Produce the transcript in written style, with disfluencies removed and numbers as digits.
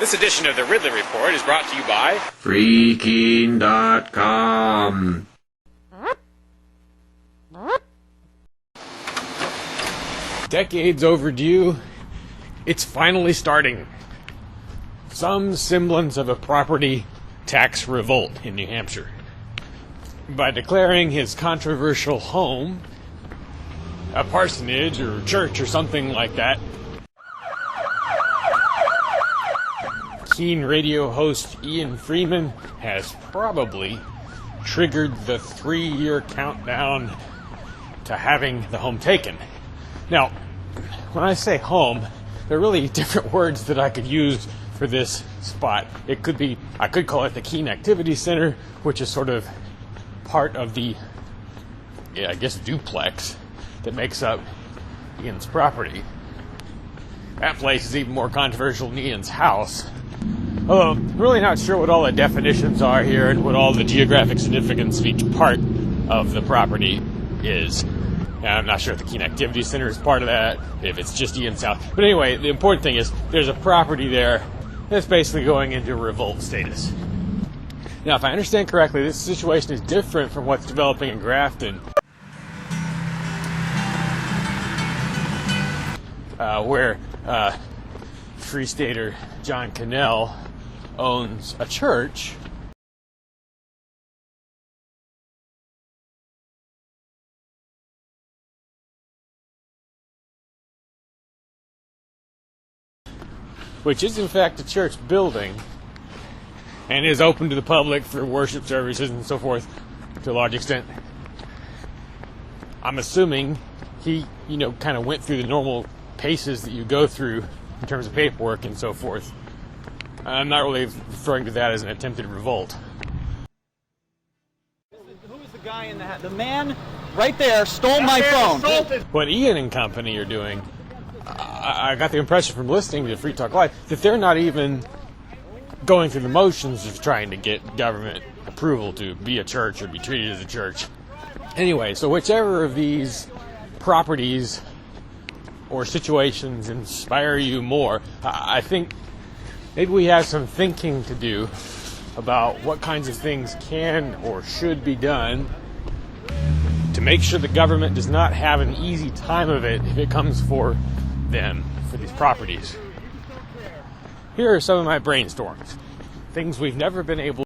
This edition of the Ridley Report is brought to you by Freaking.com. Decades overdue, it's finally starting. Some semblance of a property tax revolt in New Hampshire. By declaring his controversial home a parsonage or church or something like that, keen radio host Ian Freeman has probably triggered the 3-year countdown to having the home taken. Now, when I say home, there are really different words that I could use for this spot. I could call it the Keene Activity Center, which is sort of part of the, duplex that makes up Ian's property. That place is even more controversial than Ian's house. Although, I'm really not sure what all the definitions are here and what all the geographic significance of each part of the property is. And I'm not sure if the Keene Activity Center is part of that, if it's just Ian's house. But anyway, the important thing is there's a property there that's basically going into revolt status. Now, if I understand correctly, this situation is different from what's developing in Grafton, where Free Stater John Cannell owns a church which is in fact a church building and is open to the public for worship services and so forth to a large extent. I'm assuming he, kind of went through the normal paces that you go through in terms of paperwork and so forth. I'm not really referring to that as an attempted revolt. Who is the guy in the hat? The man right there stole my phone. What Ian and company are doing, I got the impression from listening to Free Talk Live that they're not even going through the motions of trying to get government approval to be a church or be treated as a church. Anyway, so whichever of these properties or situations inspire you more, I think maybe we have some thinking to do about what kinds of things can or should be done to make sure the government does not have an easy time of it if it comes for them, for these properties. Here are some of my brainstorms. Things we've never been able